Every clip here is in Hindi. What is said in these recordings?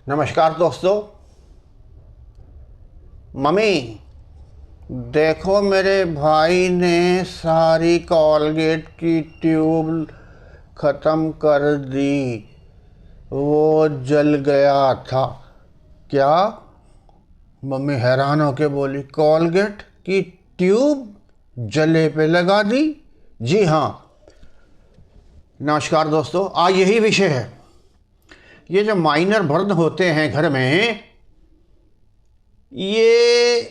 नमस्कार दोस्तों। मम्मी, देखो मेरे भाई ने सारी कॉलगेट की ट्यूब ख़त्म कर दी। वो जल गया था। क्या? मम्मी हैरान होके बोली, कॉलगेट की ट्यूब जले पे लगा दी? जी हाँ। नमस्कार दोस्तों, आज यही विषय है। ये जो माइनर बर्न होते हैं घर में, ये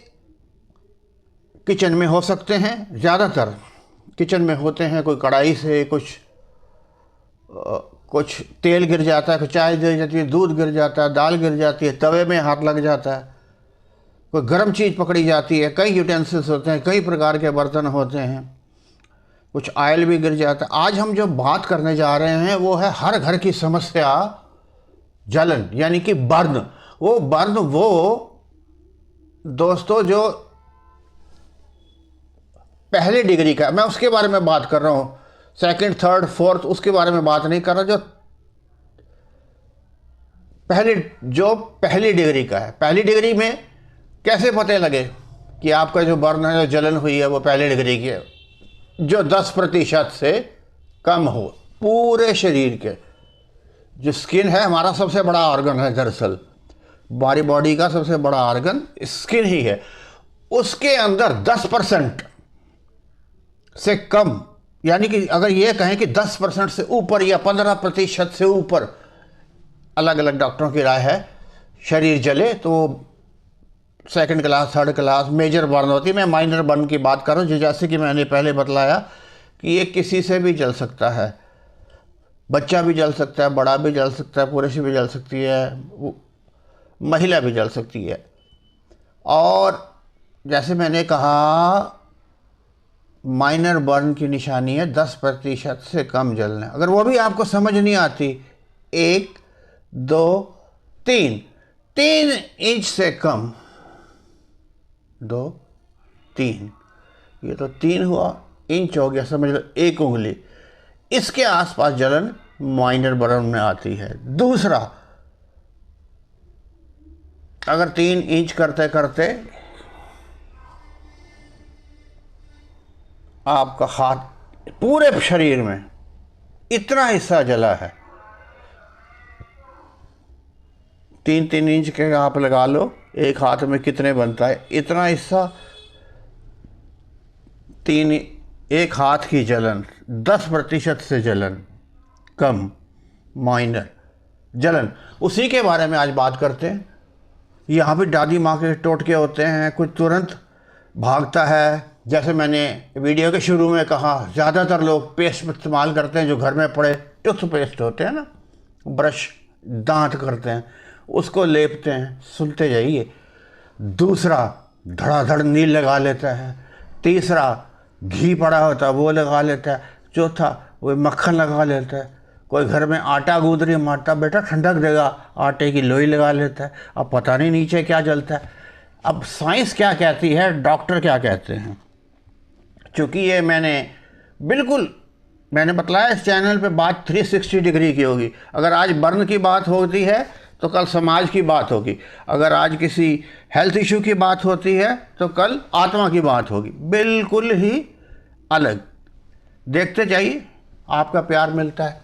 किचन में हो सकते हैं। ज़्यादातर किचन में होते हैं। कोई कढ़ाई से कुछ तेल गिर जाता है, कुछ चाय गिर जाती है, दूध गिर जाता है, दाल गिर जाती है, तवे में हाथ लग जाता है, कोई गर्म चीज़ पकड़ी जाती है। कई यूटेंसिल्स होते हैं, कई प्रकार के बर्तन होते हैं, कुछ ऑयल भी गिर जाता है। आज हम जो बात करने जा रहे हैं वो है हर घर की समस्या, जलन यानी कि बर्न। वो बर्न वो दोस्तों जो पहली डिग्री का, मैं उसके बारे में बात कर रहा हूँ। सेकंड, थर्ड, फोर्थ उसके बारे में बात नहीं कर रहा। जो पहली डिग्री का है। पहली डिग्री में कैसे पता लगे कि आपका जो बर्न है, जो जलन हुई है, वो पहली डिग्री की है? जो 10% से कम हो पूरे शरीर के। जो स्किन है हमारा सबसे बड़ा ऑर्गन है, दरअसल हमारी बॉडी का सबसे बड़ा ऑर्गन स्किन ही है। उसके अंदर 10% से कम, यानी कि अगर ये कहें कि 10% से ऊपर या 15% से ऊपर, अलग अलग डॉक्टरों की राय है, शरीर जले तो second class, third class major burn होती है। मैं माइनर बर्न की बात कर रहा हूँ, जैसे कि मैंने पहले बतलाया कि ये किसी से भी जल सकता है। बच्चा भी जल सकता है, बड़ा भी जल सकता है, पुरुष भी जल सकती है, महिला भी जल सकती है। और जैसे मैंने कहा, माइनर बर्न की निशानी है 10% से कम जलना। अगर वो भी आपको समझ नहीं आती, 1, 2, 3 इंच से कम, 2, 3, ये तो 3 हुआ, इंच हो गया, समझ लो 1 उंगली, इसके आसपास जलन माइनर बर्न में आती है। दूसरा, अगर 3 इंच करते करते आपका हाथ पूरे शरीर में इतना हिस्सा जला है, 3 इंच के आप लगा लो, एक हाथ में कितने बनता है, इतना हिस्सा, 1 हाथ की जलन, 10% से जलन कम, माइनर जलन। उसी के बारे में आज बात करते हैं। यहाँ भी दादी माँ के टोटके होते हैं, कुछ तुरंत भागता है। जैसे मैंने वीडियो के शुरू में कहा, ज़्यादातर लोग पेस्ट इस्तेमाल करते हैं, जो घर में पड़े टूथपेस्ट होते हैं ना, ब्रश, दांत करते हैं, उसको लेपते हैं। सुनते जाइए। दूसरा, धड़ाधड़ नील लगा लेता है। तीसरा, घी पड़ा होता है वो लगा लेता है। चौथा, वो मक्खन लगा लेता है। कोई घर में आटा गूंद रही मारता, बेटा ठंडक देगा, आटे की लोई लगा लेता है। अब पता नहीं नीचे क्या जलता है। अब साइंस क्या कहती है, डॉक्टर क्या कहते हैं, चूँकि ये मैंने बतलाया इस चैनल पे बात 360 डिग्री की होगी। अगर आज बर्न की बात होती है तो कल समाज की बात होगी। अगर आज किसी हेल्थ इशू की बात होती है तो कल आत्मा की बात होगी। बिल्कुल ही अलग। देखते जाइए, आपका प्यार मिलता है।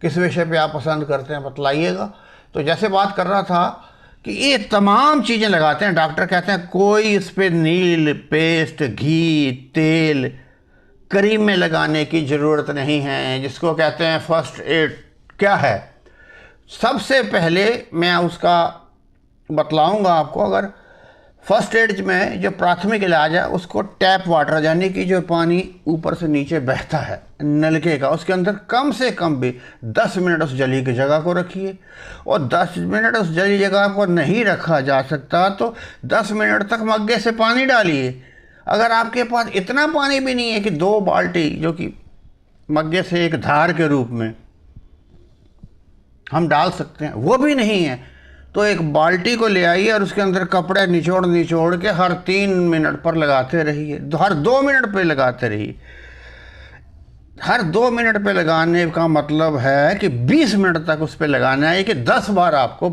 किस विषय पे आप पसंद करते हैं बतलाइएगा। तो जैसे बात कर रहा था कि ये तमाम चीज़ें लगाते हैं, डॉक्टर कहते हैं कोई इस पर नील, पेस्ट, घी, तेल, क्रीम में लगाने की ज़रूरत नहीं है, जिसको कहते हैं फर्स्ट एड। क्या है? सबसे पहले मैं उसका बतलाऊंगा आपको। अगर फर्स्ट एड में जो प्राथमिक इलाज है, उसको टैप वाटर, यानी कि जो पानी ऊपर से नीचे बहता है नलके का, उसके अंदर कम से कम भी 10 मिनट उस जली की जगह को रखिए। और 10 मिनट उस जली जगह को नहीं रखा जा सकता तो 10 मिनट तक मग्गे से पानी डालिए। अगर आपके पास इतना पानी भी नहीं है कि 2 बाल्टी, जो कि मग्गे से एक धार के रूप में हम डाल सकते हैं, वो भी नहीं है, तो एक बाल्टी को ले आइए और उसके अंदर कपड़े निचोड़ निचोड़ के हर 3 मिनट पर लगाते रहिए। हर 2 मिनट पे लगाते रहिए। हर 2 मिनट पे लगाने का मतलब है कि 20 मिनट तक उस पर लगाना है कि 10 बार आपको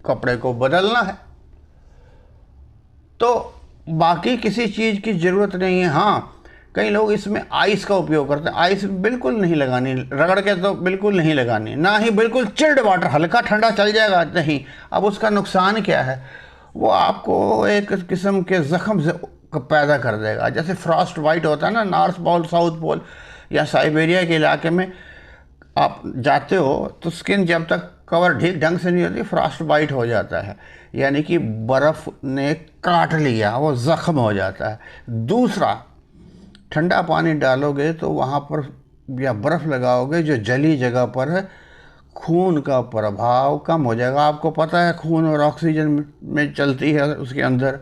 कपड़े को बदलना है। तो बाकी किसी चीज़ की ज़रूरत नहीं है। हाँ, कई लोग इसमें आइस का उपयोग करते हैं। आइस बिल्कुल नहीं लगानी, रगड़ के तो बिल्कुल नहीं लगानी, ना ही बिल्कुल चिल्ड वाटर, हल्का ठंडा चल जाएगा नहीं। अब उसका नुकसान क्या है, वो आपको एक किस्म के ज़ख्म से पैदा कर देगा। जैसे फ्रॉस्ट वाइट होता है ना, नॉर्थ पोल साउथ पोल या साइबेरिया के इलाके में आप जाते हो तो स्किन जब तक कवर ठीक ढंग से नहीं होती, फ्रॉस्ट वाइट हो जाता है, यानी कि बर्फ़ ने काट लिया, वो ज़ख्म हो जाता है। दूसरा, ठंडा पानी डालोगे तो वहाँ पर या बर्फ़ लगाओगे जो जली जगह पर है, खून का प्रभाव कम हो जाएगा। आपको पता है खून और ऑक्सीजन में चलती है उसके अंदर।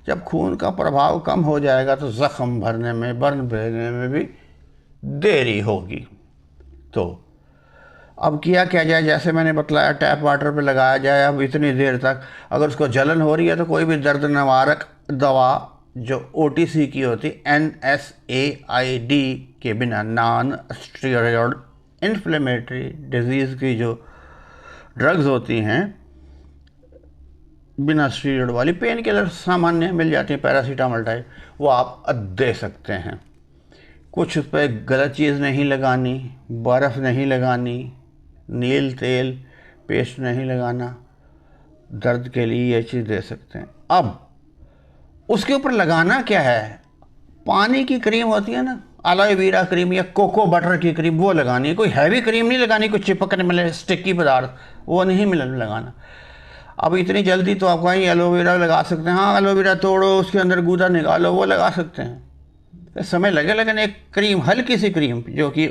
जब खून का प्रभाव कम हो जाएगा तो ज़ख्म भरने में, बर्न भरने में भी देरी होगी। तो अब किया क्या जाए, जैसे मैंने बतलाया टैप वाटर पे लगाया जाए। अब इतनी देर तक अगर उसको जलन हो रही है तो कोई भी दर्द निवारक दवा जो OTC की होती, NSAID के बिना, नॉन स्टेरॉयड इन्फ्लेमेटरी डिजीज़ की जो ड्रग्स होती हैं, बिना स्टेरॉयड वाली पेन किलर सामान्य मिल जाती हैं, पैरासीटामोल टाइप, वो आप दे सकते हैं। कुछ उस पर गलत चीज़ नहीं लगानी, बर्फ़ नहीं लगानी, नील तेल पेस्ट नहीं लगाना। दर्द के लिए ये चीज़ दे सकते हैं। अब उसके ऊपर लगाना क्या है, पानी की क्रीम होती है ना, एलोवेरा क्रीम या कोको बटर की क्रीम, वो लगानी है। कोई हैवी क्रीम नहीं लगानी, कोई चिपकने वाले स्टिकी पदार्थ वो नहीं लगाना। अब इतनी जल्दी तो आप कहीं एलोवेरा लगा सकते हैं, हाँ एलोवेरा तोड़ो, उसके अंदर गूदा निकालो, वो लगा सकते हैं, तो समय लगे। लेकिन एक क्रीम, हल्की सी क्रीम जो कि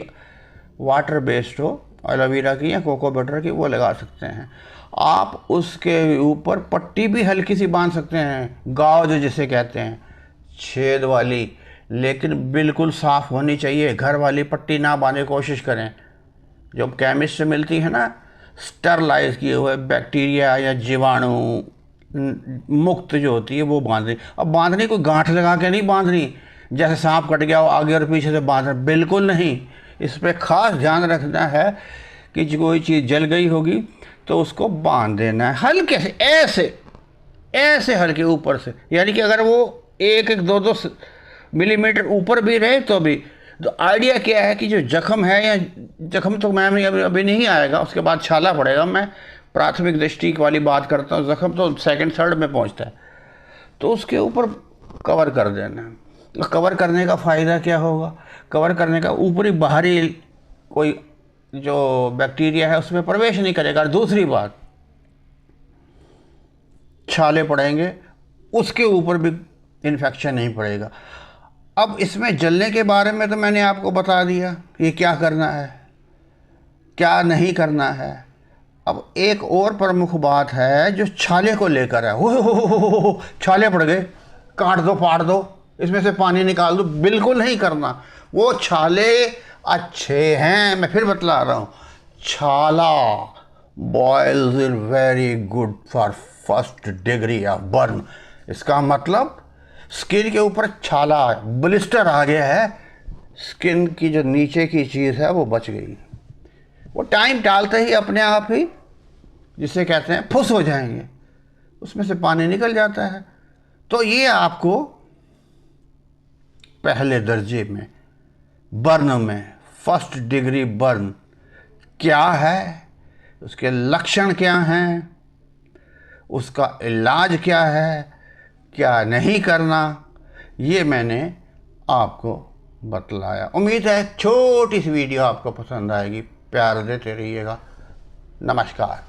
वाटर बेस्ड हो, एलोवेरा की या कोको बटर की, वो लगा सकते हैं। आप उसके ऊपर पट्टी भी हल्की सी बांध सकते हैं, गौज जिसे कहते हैं, छेद वाली, लेकिन बिल्कुल साफ़ होनी चाहिए। घर वाली पट्टी ना बांधने की कोशिश करें, जो केमिस्ट से मिलती है ना, स्टरलाइज किए हुए बैक्टीरिया या जीवाणु मुक्त जो होती है वो बांधनी। अब बांधनी कोई गांठ लगा के नहीं बांधनी, जैसे सांप कट गया हो आगे और पीछे से बांधना, बिल्कुल नहीं। इस पर ख़ास ध्यान रखना है कि जो कोई चीज़ जल गई होगी तो उसको बांध देना है हल्के से, ऐसे हल्के ऊपर से, यानी कि अगर वो 1-2 मिलीमीटर ऊपर भी रहे तो भी। तो आइडिया क्या है कि जो जख्म है, या जख्म तो मैम अभी नहीं आएगा, उसके बाद छाला पड़ेगा। मैं प्राथमिक दृष्टि वाली बात करता हूँ, जख्म तो सेकंड थर्ड में पहुँचता है, तो उसके ऊपर कवर कर देना है। तो कवर करने का फ़ायदा क्या होगा, कवर करने का ऊपरी बाहरी कोई जो बैक्टीरिया है उसमें प्रवेश नहीं करेगा। दूसरी बात, छाले पड़ेंगे उसके ऊपर भी इन्फेक्शन नहीं पड़ेगा। अब इसमें जलने के बारे में तो मैंने आपको बता दिया कि क्या करना है, क्या नहीं करना है। अब एक और प्रमुख बात है जो छाले को लेकर है। हो छाले पड़ गए, काट दो, फाड़ दो, इसमें से पानी निकाल दो, बिल्कुल नहीं करना। वो छाले अच्छे हैं, मैं फिर बतला रहा हूँ, छाला boils is very good for first degree of burn. इसका मतलब स्किन के ऊपर छाला, ब्लिस्टर आ गया है, स्किन की जो नीचे की चीज़ है वो बच गई, वो टाइम टालते ही अपने आप ही, जिसे कहते हैं फुस हो जाएंगे, उसमें से पानी निकल जाता है। तो ये आपको पहले दर्जे में बर्न में, फर्स्ट डिग्री बर्न क्या है, उसके लक्षण क्या हैं, उसका इलाज क्या है, क्या नहीं करना, ये मैंने आपको बतलाया। उम्मीद है छोटी सी वीडियो आपको पसंद आएगी। प्यार देते रहिएगा। नमस्कार।